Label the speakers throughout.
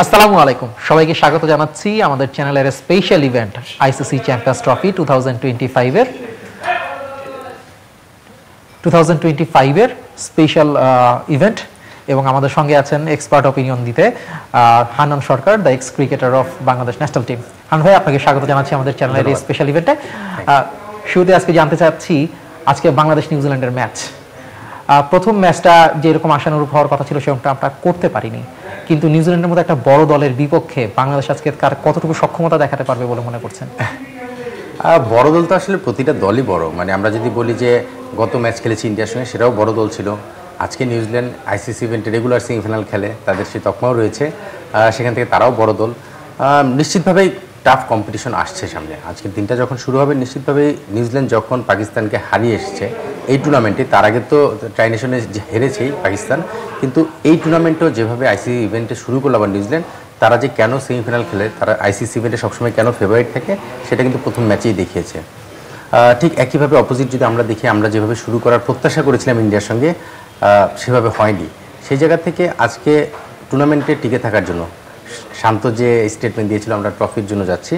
Speaker 1: আসসালামু আলাইকুম, সবাইকে স্বাগত জানাচ্ছি আমাদের চ্যানেলের special event ICC champions trophy 2025 এর স্পেশাল ইভেন্ট। এবং আমাদের সঙ্গে আছেন এক্সপার্ট অপিনিয়ন দিতে Hannan Sarkar, the ex cricketer of Bangladesh national team. Hannan ভাই, আপনাকে স্বাগত জানাচ্ছি আমাদের চ্যানেলের এই স্পেশাল ইভেন্টে। শুরুতে আজকে জানতে চাচ্ছি, আজকে বাংলাদেশ নিউজিল্যান্ডের ম্যাচ। প্রথম ম্যাচটা যেরকম আশানুরূপ হওয়ার কথা ছিল সেরকমটা আমরা করতে পারিনি, কিন্তু নিউজিল্যান্ডের মতো একটা বড় দলের বিপক্ষে বাংলাদেশ আজকে কতটুকু সক্ষমতা দেখাতে পারবে বলে মনে করছেন?
Speaker 2: বড় দল তো আসলে প্রতিটা দলই বড়। মানে আমরা যদি বলি যে গত ম্যাচ খেলেছি ইন্ডিয়ার সঙ্গে, সেটাও বড় দল ছিল। আজকে নিউজিল্যান্ড আইসিসি ইভেন্টে রেগুলার সেমিফাইনাল খেলে, তাদের সেই তকমাও রয়েছে, সেখান থেকে তারাও বড় দল। নিশ্চিতভাবেই টাফ কম্পিটিশন আসছে সামনে। আজকের দিনটা যখন শুরু হবে, নিশ্চিতভাবেই নিউজিল্যান্ড যখন পাকিস্তানকে হারিয়ে এসেছে এই টুর্নামেন্টে, তার আগে তো ট্রাই নেশনে হেরেছেই পাকিস্তান, কিন্তু এই টুর্নামেন্টও যেভাবে আইসিসি ইভেন্টে শুরু করলো আবার নিউজিল্যান্ড, তারা যে কেন সেমিফাইনাল খেলে, তারা আইসিসি ইভেন্টে সবসময় কেন ফেভারিট থাকে, সেটা কিন্তু প্রথম ম্যাচেই দেখিয়েছে। ঠিক একইভাবে অপোজিট যদি আমরা দেখি, আমরা যেভাবে শুরু করার প্রত্যাশা করেছিলাম ইন্ডিয়ার সঙ্গে, সেভাবে হয়নি। সেই জায়গা থেকে আজকে টুর্নামেন্টে টিকে থাকার জন্য শান্ত যে স্টেটমেন্ট দিয়েছিল, আমরা ট্রফির জন্য যাচ্ছি,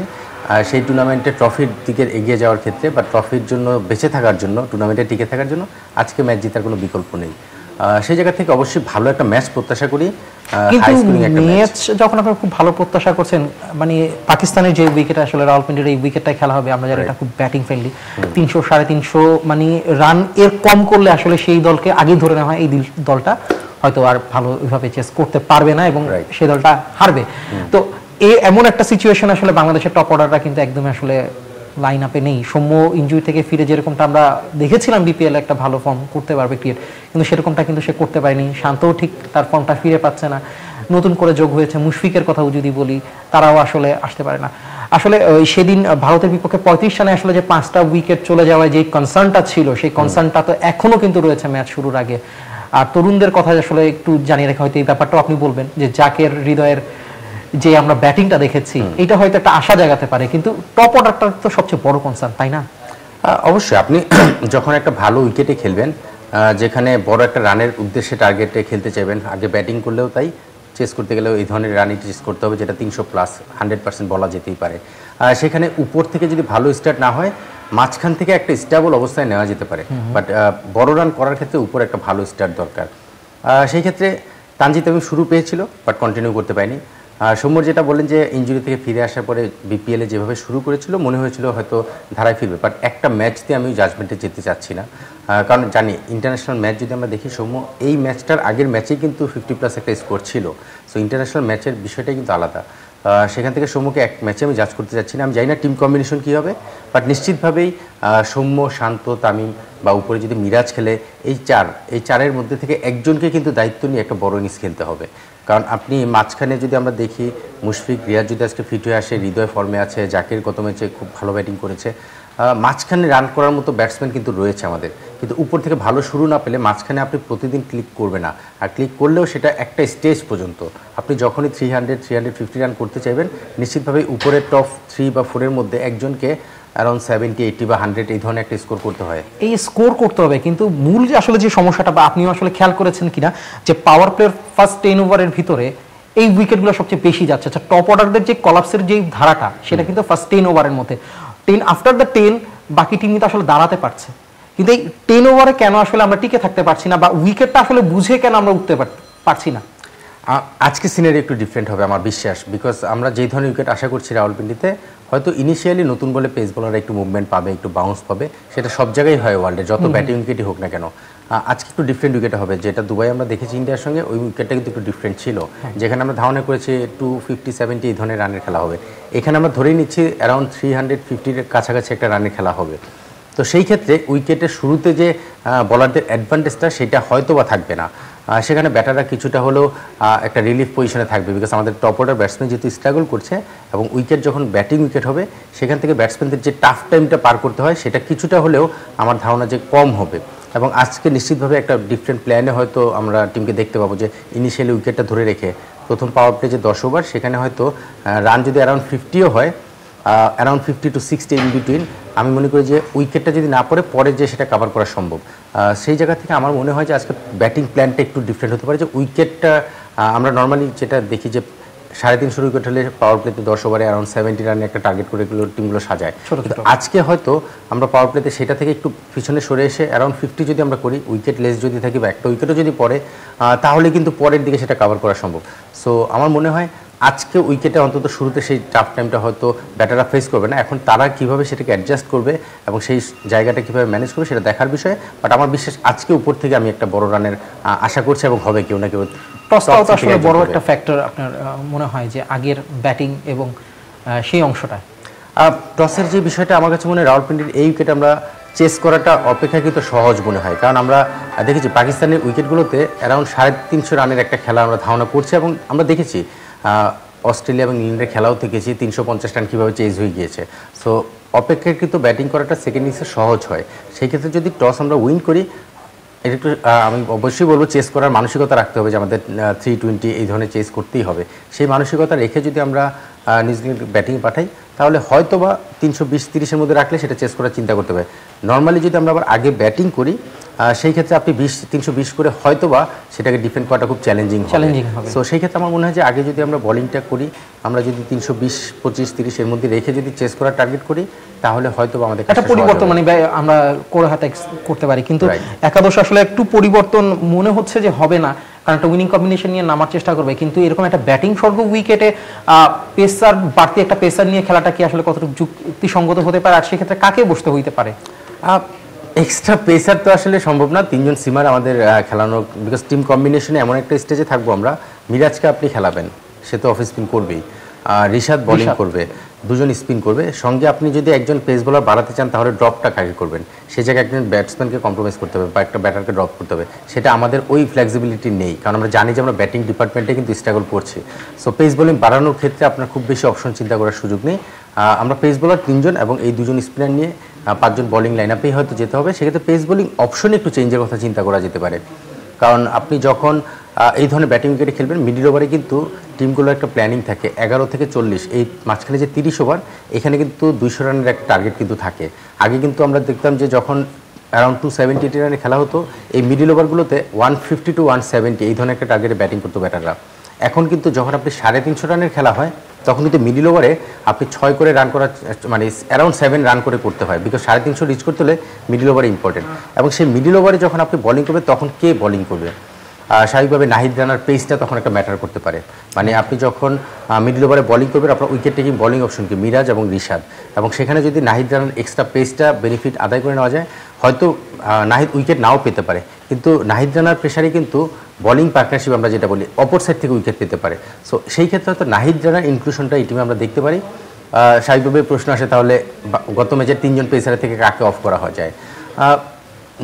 Speaker 2: সেই টুর্নামেন্টে ট্রফির দিকে এগিয়ে যাওয়ার ক্ষেত্রে বা ট্রফির জন্য বেঁচে থাকার জন্য, টুর্নামেন্টে টিকে থাকার জন্য আজকে ম্যাচ জেতার কোনো বিকল্প নেই। সেই জায়গা থেকে অবশ্যই ভালো একটা ম্যাচ প্রত্যাশা করি।
Speaker 1: ম্যাচ যখন আপনারা খুব ভালো প্রত্যাশা করছেন, মানে পাকিস্তানের যে উইকেট, আসলে রাওয়ালপিন্ডির এই উইকেটটাই খেলা হবে, আমরা জানি এটা খুব ব্যাটিং ফ্রেন্ডলি, 300 350 মানে রান এর কম করলে আসলে সেই দলকে আগেই ধরে নেওয়া হয়। এই দলটা হয়তো আর ভালোভাবে চেস করতে পারবে না এবং সেই দলটা হারবে। তো এমন একটা সিচুয়েশন আসলে বাংলাদেশের টপ অর্ডারটা কিন্তু একদমই আসলে লাইন আপে নেই। সৌম্য ইনজুরি থেকে ফিরে যেরকমটা আমরা দেখেছিলাম বিপিএল একটা ভালো ফর্ম করতে পারবে ক্রিকেট, কিন্তু সেরকমটা কিন্তু সে করতে পারেনি। শান্তও ঠিক তার ফর্মটা ফিরে পাচ্ছে না। নতুন করে যোগ হয়েছে মুশফিকের কথাও যদি বলি, তারাও আসলে আসতে পারে না। আসলে সেদিন ভারতের বিপক্ষে 35 রানে আসলে যে 5টা উইকেট চলে যাওয়ায় যে কনসার্নটা ছিল, সেই কনসার্নটা তো এখনো কিন্তু রয়েছে ম্যাচ শুরুর আগে। আর তরুণদের কথা আসলে একটু জানিয়ে রাখা, হয়তো এই ব্যাপারটাও আপনি বলবেন যে জাকের হৃদয়ের যে আমরা ব্যাটিংটা দেখেছি, এটা হয়তো একটা আশা জাগাতে পারে, কিন্তু টপ অর্ডারটা তো সবচেয়ে বড় কনসার্ন, তাই না?
Speaker 2: অবশ্যই আপনি যখন একটা ভালো উইকেটে খেলবেন, যেখানে বড় একটা রানের উদ্দেশ্যে টার্গেটে খেলতে চাইবেন, আগে ব্যাটিং করলেও তাই, চেস করতে গেলেও এই ধরনের রানই চেস করতে হবে, যেটা 300+ 100% বলা যেতেই পারে। সেখানে উপর থেকে যদি ভালো স্টার্ট না হয়, মাঝখান থেকে একটা স্টেবল অবস্থায় নেওয়া যেতে পারে, বাট বড় রান করার ক্ষেত্রে উপর একটা ভালো স্টার্ট দরকার। সেই ক্ষেত্রে তানজিদ আমি শুরু পেয়েছিল, বাট কন্টিনিউ করতে পারিনি। সৌম্যর যেটা বললেন যে ইনজুরি থেকে ফিরে আসার পরে বিপিএলে যেভাবে শুরু করেছিল, মনে হয়েছিল হয়তো ধারায় ফিরবে, বাট একটা ম্যাচ দিয়ে আমি জাজমেন্টে যেতে চাচ্ছি না, কারণ জানি ইন্টারন্যাশনাল ম্যাচ যদি আমরা দেখি, সৌম্য এই ম্যাচটার আগের ম্যাচেই কিন্তু 50+ একটা স্কোর ছিল। সো ইন্টারন্যাশনাল ম্যাচের বিষয়টাই কিন্তু আলাদা। সেখান থেকে সৌম্যকে এক ম্যাচে আমি জাজ করতে চাচ্ছি না। আমি জানি না টিম কম্বিনেশন কী হবে, বাট নিশ্চিতভাবেই সৌম্য, শান্ত, তামিম বা উপরে যদি মিরাজ খেলে, এই চারের মধ্যে থেকে একজনকে কিন্তু দায়িত্ব নিয়ে একটা বড় ইনিংস খেলতে হবে। কারণ আপনি মাঝখানে যদি আমরা দেখি, মুশফিক, রিয়াজ যদি আজকে ফিট হয়ে আসে, হৃদয় ফর্মে আছে, জাকির গত ম্যাচে খুব ভালো ব্যাটিং করেছে, মাঝখানে রান করার মতো ব্যাটসম্যান কিন্তু রয়েছে আমাদের, কিন্তু উপর থেকে ভালো শুরু না পেলে মাঝখানে আপনি প্রতিদিন ক্লিক করবে না, আর ক্লিক করলেও সেটা একটা স্টেজ পর্যন্ত। আপনি যখনই 300-350 রান করতে চাইবেন, নিশ্চিতভাবে উপরের টপ 3 বা 4-এর মধ্যে একজনকে অ্যারাউন্ড 70-80 বা 100 এই ধরনের একটা স্কোর করতে হয়।
Speaker 1: এই স্কোর করতে হবে, কিন্তু মূল আসলে যে সমস্যাটা, বা আপনিও আসলে খেয়াল করেছেন কিনা, যে পাওয়ার প্লেয়ার ফার্স্ট 10 ওভারের ভিতরে এই উইকেটগুলো সবচেয়ে বেশি যাচ্ছে। আচ্ছা, টপ অর্ডারদের যে কলাপসের যে ধারাটা, সেটা কিন্তু ফার্স্ট 10 ওভারের মধ্যে, 10 আফটার দ্য 10 বাকি টিম কিন্তু আসলে দাঁড়াতে পারছে, কিন্তু এই 10 ওভারে কেন আসলে আমরা টিকে থাকতে পারছি না, বা উইকেটটা আসলে বুঝে কেন আমরা উঠতে পারছি না?
Speaker 2: আজকে সিনারি একটু ডিফারেন্ট হবে আমার বিশ্বাস, বিকজ আমরা যেই ধরনের উইকেট আশা করছি রাওয়ালপিন্ডিতে, হয়তো ইনিশিয়ালি নতুন বলে পেস বোলাররা একটু মুভমেন্ট পাবে, একটু বাউন্স পাবে, সেটা সব জায়গায় হয় ওয়ার্ল্ডে, যত ব্যাটিং উইকেটই হোক না কেন। আজকে একটু ডিফারেন্ট উইকেট হবে, যেটা দুবাই আমরা দেখেছি ইন্ডিয়ার সঙ্গে, ওই উইকেটটা কিন্তু একটু ডিফারেন্ট ছিল, যেখানে আমরা ধারণা করেছি 250-70 এই ধরনের রানের খেলা হবে। এখানে আমরা ধরেই নিচ্ছি অ্যারাউন্ড 350-এর কাছাকাছি একটা রানের খেলা হবে। তো সেই ক্ষেত্রে উইকেটের শুরুতে যে বলারদের অ্যাডভান্টেজটা, সেটা হয়তো বা থাকবে না। সেখানে ব্যাটাররা কিছুটা হলেও একটা রিলিফ পজিশনে থাকবে, বিকজ আমাদের টপ অর্ডার ব্যাটসম্যান যেহেতু স্ট্রাগল করছে, এবং উইকেট যখন ব্যাটিং উইকেট হবে, সেখান থেকে ব্যাটসম্যানদের যে টাফ টাইমটা পার করতে হয়, সেটা কিছুটা হলেও আমার ধারণা যে কম হবে। এবং আজকে নিশ্চিতভাবে একটা ডিফারেন্ট প্ল্যানে হয়তো আমরা টিমকে দেখতে পাবো, যে ইনিশিয়ালি উইকেটটা ধরে রেখে প্রথম পাওয়ার প্লে যে 10 ওভার, সেখানে হয়তো রান যদি অ্যারাউন্ড 50ও হয়, অ্যারাউন্ড 50 to 60 ইন বিটুইন, আমি মনে করি যে উইকেটটা যদি না পরে যে সেটা কভার করা সম্ভব। সেই জায়গা থেকে আমার মনে হয় যে আজকে ব্যাটিং প্ল্যানটা একটু ডিফারেন্ট হতে পারে, যে উইকেটটা আমরা নর্মালি যেটা দেখি যে 350 উইকেট হলে পাওয়ার প্লেতে 10 ওভারে অ্যারাউন্ড 70 রানের একটা টার্গেট করে টিমগুলো সাজায়। আজকে হয়তো আমরা পাওয়ার প্লেতে সেটা থেকে একটু পিছনে সরে এসে অ্যারাউন্ড 50 যদি আমরা করি, উইকেট লেস যদি থাকি বা একটা উইকেটও যদি পড়ে, তাহলে কিন্তু পরের দিকে সেটা কভার করা সম্ভব। সো আমার মনে হয় আজকে উইকেটে অন্তত শুরুতে সেই টাফ টাইমটা হয়তো ব্যাটাররা ফেস করবে না। এখন তারা কিভাবে সেটাকে অ্যাডজাস্ট করবে এবং সেই জায়গাটা কিভাবে ম্যানেজ করবে সেটা দেখার বিষয়। বাট আমার বিশ্বাস আজকে উপর থেকে আমি একটা বড় রানের আশা করছি এবং হবে কেউ না কেউ।
Speaker 1: টসটাও তো আসলে বড় একটা ফ্যাক্টর আপনার মনে হয় যে আগের ব্যাটিং এবং সেই অংশটা।
Speaker 2: টসের যে বিষয়টা আমার কাছে মনে হয় রাওয়ালপিন্ডির এই উইকেট আমরা চেস করাটা অপেক্ষাকৃত সহজ মনে হয়, কারণ আমরা দেখেছি পাকিস্তানের উইকেটগুলোতে অ্যারাউন্ড 350 রানের একটা খেলা আমরা ধারণা করছি এবং আমরা দেখেছি অস্ট্রেলিয়া এবং ইংল্যান্ডের খেলাও দেখেছি 350 রান কীভাবে চেঞ্জ হয়ে গিয়েছে। সো অপেক্ষাকৃত ব্যাটিং করাটা সেকেন্ড ইনিংসে সহজ হয়। সেই ক্ষেত্রে যদি টস আমরা উইন করি, এটা একটু আমি অবশ্যই বলবো চেস করার মানসিকতা রাখতে হবে যে আমাদের 320 এই ধরনের চেস করতেই হবে। সেই মানসিকতা রেখে যদি আমরা নিউজিল্যান্ড ব্যাটিং পাঠাই তাহলে হয়তো বা 320-30-এর মধ্যে রাখলে সেটা চেস করার চিন্তা করতে হবে। নর্মালি যদি আমরা আবার আগে ব্যাটিং করি সেই ক্ষেত্রে আপনি 320 করে হয়তো বা সেটাকে ডিফেন্ড করাটা খুব চ্যালেঞ্জিং হবে। সো সেই ক্ষেত্রে আমার মনে হয় যে আগে যদি আমরা বোলিংটা করি, আমরা যদি 320, 25, 30 এর মধ্যে রেখে যদি চেস করার টার্গেট করি তাহলে হয়তো বা আমাদের
Speaker 1: একটা পরিবর্তন মানে আমরা করে হাতে করতে পারি। কিন্তু একাদশ আসলে একটু পরিবর্তন মনে হচ্ছে যে হবে না, কারণ একটা উইনিং কম্বিনেশন নিয়ে নামার চেষ্টা করবে। কিন্তু এরকম একটা ব্যাটিং স্বর্গ উইকেটে পেসার বাড়তি একটা পেসার নিয়ে খেলাটা কি আসলে কতটুকু যুক্তিসঙ্গত হতে পারে, আর সেক্ষেত্রে কাকে বসতে হইতে পারে?
Speaker 2: এক্সট্রা পেসার তো আসলে সম্ভব না, 3 জন সিমার আমাদের খেলানো, বিকজ টিম কম্বিনেশনে এমন একটা স্টেজে থাকবো আমরা। মিরাজকে আপনি খেলাবেন, সে তো অফ স্পিন করবেই, রিশাদ বোলিং করবে, 2 জন স্পিন করবে। সঙ্গে আপনি যদি একজন পেস বোলার বাড়াতে চান তাহলে ড্রপটা কাকে করবেন, সেই জায়গায় একজন ব্যাটসম্যানকে কম্প্রোমাইজ করতে হবে বা একটা ব্যাটারকে ড্রপ করতে হবে। সেটা আমাদের ওই ফ্লেক্সিবিলিটি নেই, কারণ আমরা জানি যে আমরা ব্যাটিং ডিপার্টমেন্টে কিন্তু স্ট্রাগল করছি। সো পেস বোলিং বাড়ানোর ক্ষেত্রে আপনার খুব বেশি অপশন চিন্তা করার সুযোগ নেই। আমরা পেস বোলার 3 জন এবং এই 2 জন স্পিনার নিয়ে 5 জন বোলিং লাইন আপেই হয়তো যেতে হবে। সেক্ষেত্রে পেস বোলিং অপশনে একটু চেঞ্জের কথা চিন্তা করা যেতে পারে, কারণ আপনি যখন এই ধরনের ব্যাটিং উইকেটে খেলবেন মিডল ওভারে কিন্তু টিমগুলোর একটা প্ল্যানিং থাকে 11 থেকে 40, এই মাঝখানে যে 30 ওভার, এখানে কিন্তু 200 রানের একটা টার্গেট কিন্তু থাকে। আগে কিন্তু আমরা দেখতাম যে যখন অ্যারাউন্ড 270 রানে খেলা হতো, এই মিডল ওভারগুলোতে 150 to 170 এই ধরনের একটা টার্গেটে ব্যাটিং করতো ব্যাটাররা। এখন কিন্তু যখন আপনি 350 রানের খেলা হয় তখন কিন্তু মিডল ওভারে আপনি 6 করে রান করার মানে অ্যারাউন্ড 7 রান করে করতে হয়, বিকজ 350 রিচ করতে হলে মিডল ওভারে ইম্পর্টেন্ট। এবং সেই মিডল ওভারে যখন আপনি বোলিং করবেন তখন কে বোলিং করবে, স্বাভাবিকভাবে নাহিদ রানার পেসটা তখন একটা ম্যাটার করতে পারে। মানে আপনি যখন মিডল ওভারে বোলিং করবেন আপনার উইকেট টেকিং বোলিং অপশন কি মিরাজ এবং রিশাদ, এবং সেখানে যদি নাহিদ রানার এক্সট্রা পেসটা বেনিফিট আদায় করে নেওয়া যায় হয়তো নাহিদ উইকেট নাও পেতে পারে, কিন্তু নাহিদ রানার প্রেশারে কিন্তু বোলিং পার্টনারশিপ আমরা যেটা বলি অপর সাইড থেকে উইকেট পেতে পারে। সো সেই ক্ষেত্রে হয়তো নাহিদ রানার ইনক্লুশনটা এই টিমে আমরা দেখতে পারি। স্বাভাবিকভাবে প্রশ্ন আসে তাহলে গত ম্যাচের 3 জন পেসার থেকে কাকে অফ করা হয় যায়।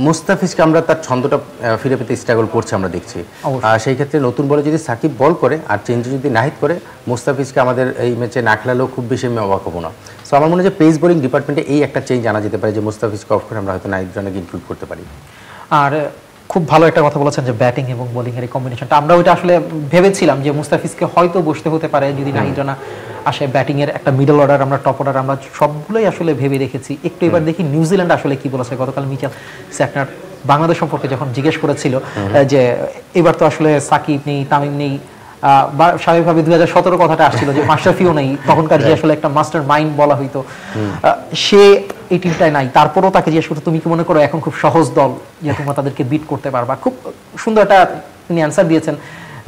Speaker 2: মুস্তাফিজকে আমরা তার ছন্দটা ফিরে পেতে স্ট্রাগল করছে আমরা দেখছি। সেই ক্ষেত্রে নতুন বলে যদি সাকিব বল করে আর চেঞ্জে যদি নাহিদ করে, মুস্তাফিজকে আমাদের এই ম্যাচে না খেলালেও খুব বেশি আমি অবাক হবো না। সো আমার মনে হয় যে পেস বোলিং ডিপার্টমেন্টে এই একটা চেঞ্জ আনা যেতে পারে যে মুস্তাফিজকে অফ করে আমরা হয়তো নাহিদ রানাকে ইনক্লুড করতে পারি।
Speaker 1: আর খুব ভালো একটা কথা বলেছেন যে ব্যাটিং এবং বোলিং এর এই কম্বিনেশনটা, আমরা ওইটা আসলে ভেবেছিলাম যে মুস্তাফিজকে হয়তো বসতে হতে পারে যদি নাহিদ রানা আসে। ব্যাটিং এর একটা মিডল অর্ডার, আমরা টপ অর্ডার, আমরা সবগুলোই আসলে ভেবে রেখেছি। একটু এবার দেখি নিউজিল্যান্ড আসলে কি বলেছে। গতকাল মিচেল স্যাটনার বাংলাদেশ সম্পর্কে যখন জিজ্ঞেস করেছিল যে এবার তো আসলে সাকিব নেই, তামিম নেই, বা স্বাভাবিকভাবে 2017 কথাটা আসছিল যে মাশরাফিও নেই, তখনকার যে আসলে একটা মাস্টার মাইন্ড বলা হইতো, সে এই টিমটায় নাই। তারপরও তাকে জিজ্ঞেস করতো তুমি কি মনে করো এখন খুব সহজ দল যে তোমরা তাদেরকে বিট করতে পারবা? খুব সুন্দর একটা তিনি অ্যান্সার দিয়েছেন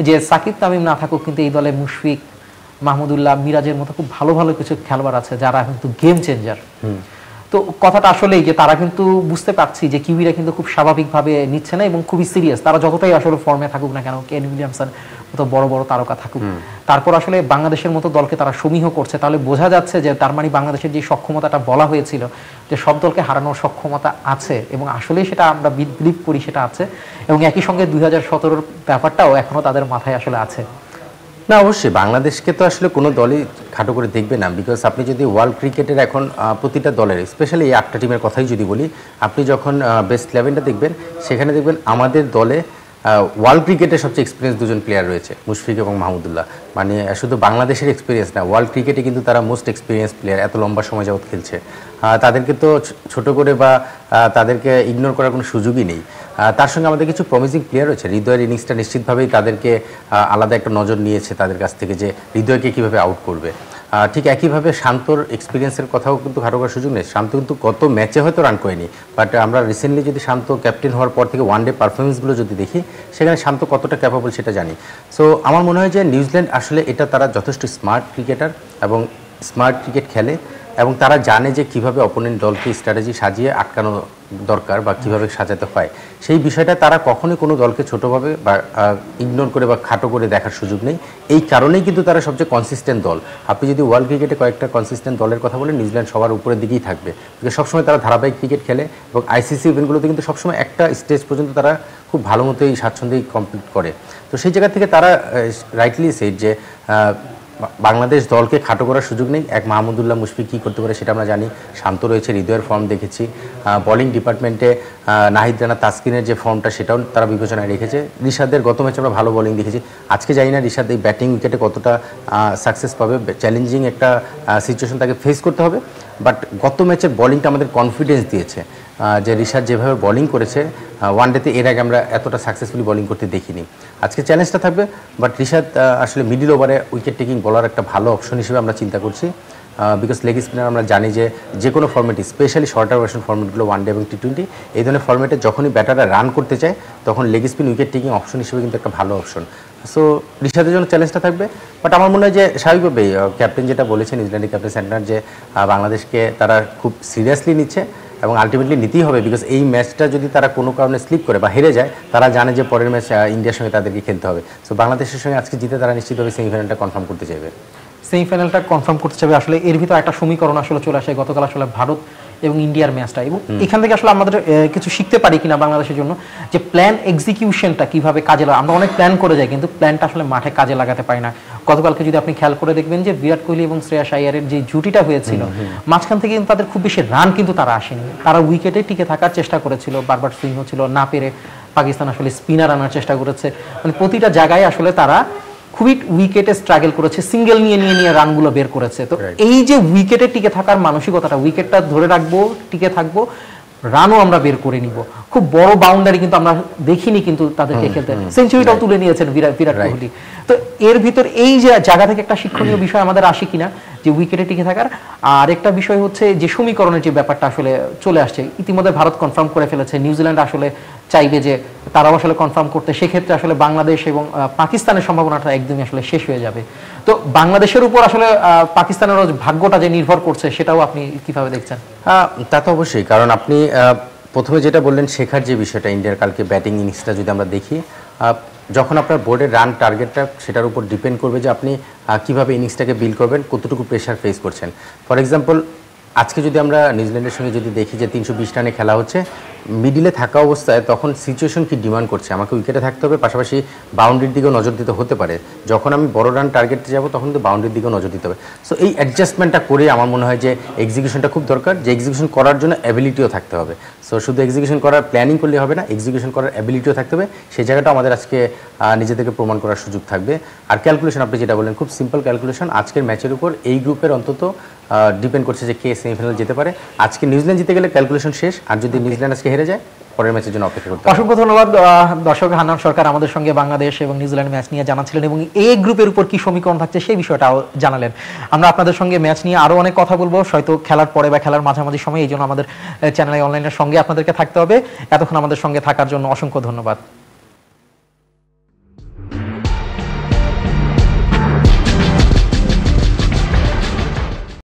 Speaker 1: যে সাকিব তামিম না থাকুক কিন্তু এই দলে মুশফিক, মাহমুদুল্লাহ, মিরাজের মতো খুব ভালো ভালো কিছু খেলোয়াড় আছে যারা কিন্তু গেম চেঞ্জার। তো কথাটা আসলেই যে তারা কিন্তু বুঝতে পারছি যে কিউইরা কিন্তু খুব স্বাভাবিকভাবে নিচ্ছে না এবং খুবই সিরিয়াস। তারা যতটাই আসলে ফর্মে থাকুক না কেন, কেন উইলিয়ামসন মতো বড় বড় তারকা থাকুক, তারপর আসলে বাংলাদেশের মতো দলকে তারা সমীহ করছে। তাহলে বোঝা যাচ্ছে যে তার মানে বাংলাদেশের যে সক্ষমতাটা বলা হয়েছিল যে সব দলকে হারানোর সক্ষমতা আছে, এবং আসলেই সেটা আমরা বিলিভ করি সেটা আছে। এবং একই সঙ্গে 2017 ব্যাপারটাও এখনো তাদের মাথায় আসলে আছে।
Speaker 2: না অবশ্যই বাংলাদেশকে তো আসলে কোনো দলই খাটো করে দেখবে না, বিকজ আপনি যদি ওয়ার্ল্ড ক্রিকেটের এখন প্রতিটা দলের স্পেশালি এই 8টা টিমের কথাই যদি বলি, আপনি যখন বেস্ট 11টা দেখবেন সেখানে দেখবেন আমাদের দলে ওয়ার্ল্ড ক্রিকেটের সবচেয়ে এক্সপিরিয়েন্স 2 জন প্লেয়ার রয়েছে, মুশফিক এবং মাহমুদুল্লাহ। মানে শুধু বাংলাদেশের এক্সপিরিয়েন্স না, ওয়ার্ল্ড ক্রিকেটে কিন্তু তারা মোস্ট এক্সপিরিয়েন্স প্লেয়ার, এত লম্বা সময় যাবত খেলছে। তাদেরকে তো ছোট করে বা তাদেরকে ইগনোর করার কোনো সুযোগই নেই। তার সঙ্গে আমাদের কিছু প্রমিজিং প্লেয়ার রয়েছে। হৃদয়ের ইনিংসটা নিশ্চিতভাবেই তাদেরকে আলাদা একটা নজর নিয়েছে তাদের কাছ থেকে, যে হৃদয়কে কীভাবে আউট করবে। ঠিক একইভাবে শান্তর এক্সপিরিয়েন্সের কথাও কিন্তু খাটো করার সুযোগ নেই। শান্ত কিন্তু গত ম্যাচে হয়তো রান করেনি, বাট আমরা রিসেন্টলি যদি শান্ত ক্যাপ্টেন হওয়ার পর থেকে ওয়ান ডে পারফরমেন্সগুলো যদি দেখি, সেখানে শান্ত কতটা ক্যাপাবল সেটা জানি। সো আমার মনে হয় যে নিউজিল্যান্ড আসলে এটা তারা যথেষ্ট স্মার্ট ক্রিকেটার এবং স্মার্ট ক্রিকেট খেলে, এবং তারা জানে যে কিভাবে অপোনেন্ট দলকে স্ট্র্যাটেজি সাজিয়ে আটকানো দরকার বা কিভাবে সাজাতে হয়। সেই বিষয়টা তারা কখনোই কোনো দলকে ছোটোভাবে বা ইগনোর করে বা খাটো করে দেখার সুযোগ নেই। এই কারণেই কিন্তু তারা সবচেয়ে কনসিস্টেন্ট দল। আপনি যদি ওয়ার্ল্ড ক্রিকেটে কয়েকটা কনসিস্টেন্ট দলের কথা বলেন, নিউজিল্যান্ড সবার উপরের দিকেই থাকবে, বিকজ সবসময় তারা ধারাবাহিক ক্রিকেট খেলে এবং আইসিসি ইভেন্টগুলোতে কিন্তু সবসময় একটা স্টেজ পর্যন্ত তারা খুব ভালো মতোই স্বাচ্ছন্দ্যেই কমপ্লিট করে। তো সেই জায়গা থেকে তারা রাইটলি সেড যে বাংলাদেশ দলকে খাটো করার সুযোগ নেই। এক মাহমুদুল্লাহ মুশফিক কী করতে পারে সেটা আমরা জানি, শান্ত রয়েছে, হৃদয়ের ফর্ম দেখেছি, বোলিং ডিপার্টমেন্টে নাহিদ রানা তাসকিনের যে ফর্মটা সেটাও তারা বিবেচনায় রেখেছে। রিশাদের গত ম্যাচে আমরা ভালো বোলিং দেখেছি, আজকে জানি না রিশাদ এই ব্যাটিং উইকেটে কতটা সাকসেস পাবে, চ্যালেঞ্জিং একটা সিচুয়েশন তাকে ফেস করতে হবে। বাট গত ম্যাচের বোলিংটা আমাদের কনফিডেন্স দিয়েছে যে রিশাদ যেভাবে বোলিং করেছে ওয়ানডেতে, এর আগে আমরা এতটা সাকসেসফুলি বোলিং করতে দেখিনি। আজকে চ্যালেঞ্জটা থাকবে, বাট রিশাদ আসলে মিডল ওভারে উইকেট টেকিং বলার একটা ভালো অপশন হিসেবে আমরা চিন্তা করছি, বিকজ লেগ স্পিনার আমরা জানি যে কোনো ফর্মেটে, স্পেশালি শর্টার ভার্সন ফর্মেটগুলো ওয়ানডে এবং টি20, এই ধরনের ফর্মেটে যখনই ব্যাটাররা রান করতে চায় তখন leg spin wicket taking option হিসেবে কিন্তু একটা ভালো অপশন। সো রিশাদের জন্য চ্যালেঞ্জটা থাকবে, বাট আমার মনে হয় যে স্বাভাবিকভাবেই ক্যাপ্টেন যেটা বলেছেন, নিউজিল্যান্ডের ক্যাপ্টেন সেন্টার, যে বাংলাদেশকে তারা খুব সিরিয়াসলি নিচ্ছে এবং আলটিমেটলি নিতেই হবে, বিকজ এই ম্যাচটা যদি তারা কোনো কারণে স্লিপ করে বা হেরে যায়, তারা জানে যে পরের ম্যাচ ইন্ডিয়ার সঙ্গে তাদেরকে খেলতে হবে। সো বাংলাদেশের সঙ্গে আজকে জিতে তারা নিশ্চিতভাবে সেমিফাইনালটা কনফার্ম করতে চাইবে।
Speaker 1: সেমিফাইনালটা কনফার্ম করতে চাইবে। আসলে এর ভিতরে একটা সমীকরণ আসলে চলে আসে গতকাল আসলে ভারত এবং ইন্ডিয়ার ম্যাচটা, এবং এখান থেকে আসলে আমাদের কিছু শিখতে পারি কিনা বাংলাদেশের জন্য, যে প্ল্যান এক্সিকিউশনটা কিভাবে কাজে লাগে। আমরা অনেক প্ল্যান করে যাই কিন্তু প্ল্যানটা আসলে মাঠে কাজে লাগাতে পারি না। গতকালকে যদি আপনি খেয়াল করে দেখবেন যে বিরাট কোহলি এবং শ্রেয়াস আইয়ারের যে জুটিটা হয়েছিল, মাঝখান থেকে কিন্তু তাদের খুব বেশি রান কিন্তু তারা আসেনি, তারা উইকেটে টিকে থাকার চেষ্টা করেছিল, বারবার সুইং হচ্ছিল, না পেরে পাকিস্তান আসলে স্পিনার আনার চেষ্টা করেছে, মানে প্রতিটা জায়গায় আসলে তারা খুবই উইকেটে স্ট্রাগল করেছে, সিঙ্গেল নিয়ে রানগুলো বের করেছে। তো এই যে উইকেটে টিকে থাকার মানসিকতাটা, উইকেটটা ধরে রাখবো, টিকে থাকবো, রানও আমরা বের করে নিব, খুব বড় বাউন্ডারি কিন্তু আমরা দেখিনি কিন্তু তাদেরকে খেলতে, সেঞ্চুরিটাও তুলে নিয়েছেন বিরাট কোহলি। তো এর ভিতর এই যে জায়গা থেকে একটা শিক্ষণীয় বিষয় আমাদের আসে কিনা, যে উইকেটে টিকে থাকার। আর একটা বিষয় হচ্ছে যে সমীকরণের যে ব্যাপারটা আসলে চলে আসছে, ইতিমধ্যে ভারত কনফার্ম করে ফেলেছে, নিউজিল্যান্ড আসলে চাইবে যে তারাও আসলে কনফার্ম করতে, সেক্ষেত্রে আসলে বাংলাদেশ এবং পাকিস্তানের সম্ভাবনাটা একদমই আসলে শেষ হয়ে যাবে। তো বাংলাদেশের উপর আসলে পাকিস্তানের ভাগ্যটা যে নির্ভর করছে, সেটাও আপনি কিভাবে দেখছেন?
Speaker 2: তা তো অবশ্যই, কারণ আপনি প্রথমে যেটা বললেন শেখার যে বিষয়টা, ইন্ডিয়ার কালকে ব্যাটিং ইনিংসটা যদি আমরা দেখি, যখন আপনার বোর্ডের রান টার্গেটটা সেটার উপর ডিপেন্ড করবে যে আপনি কিভাবে ইনিংসটাকে বিল্ড করবেন, কতটুকু প্রেশার ফেস করছেন। ফর এক্সাম্পল, আজকে যদি আমরা নিউজিল্যান্ডের সঙ্গে যদি দেখি যে 320 রানে খেলা হচ্ছে, মিডিলে থাকা অবস্থায় তখন সিচুয়েশন কি ডিমান্ড করছে, আমাকে উইকেটে থাকতে হবে, পাশাপাশি বাউন্ডারির দিকেও নজর দিতে হতে পারে। যখন আমি বড় রান টার্গেটে যাব তখন কিন্তু বাউন্ডারির দিকেও নজর দিতে হবে। সো এই অ্যাডজাস্টমেন্টটা করে আমার মনে হয় যে এক্সিকিউশনটা খুব দরকার, যে এক্সিকিউশন করার জন্য অ্যাবিলিটিও থাকতে হবে। সো শুধু এক্সিকিউশন করার প্ল্যানিং করলে হবে না, এক্সিকিউশন করার অ্যাবিলিটিও থাকতে হবে। সেই জায়গাটা আমাদের আজকে নিজেদেরকে প্রমাণ করার সুযোগ থাকবে। আর ক্যালকুলেশন, আপনি যেটা বললেন, খুব সিম্পল ক্যালকুলেশন, আজকের ম্যাচের উপর এই গ্রুপের অন্তত ডিপেন্ড করছে যে কে সেমিফাইনাল যেতে পারে। আজকে নিউজিল্যান্ড জিতে গেলে ক্যালকুলেশন শেষ, আর যদি নিউজিল্যান্ড আজকে হেরে যায়, পরের ম্যাচের জন্য অপেক্ষা করতে হবে।
Speaker 1: অসংখ্য ধন্যবাদ দর্শক। হান্নান সরকার আমাদের সঙ্গে বাংলাদেশ এবং নিউজিল্যান্ড ম্যাচ নিয়ে জানাচ্ছিলেন এবং এই গ্রুপের উপর কি সমীকরণ থাকছে সেই বিষয়টাও জানালেন। আমরা আপনাদের সঙ্গে ম্যাচ নিয়ে আরো অনেক কথা বলবো, হয়তো খেলার পরে বা খেলার মাঝামাঝি সময়, এই জন্য আমাদের চ্যানেলে অনলাইনের সঙ্গে আপনাদেরকে থাকতে হবে। এতক্ষণ আমাদের সঙ্গে থাকার জন্য অসংখ্য ধন্যবাদ।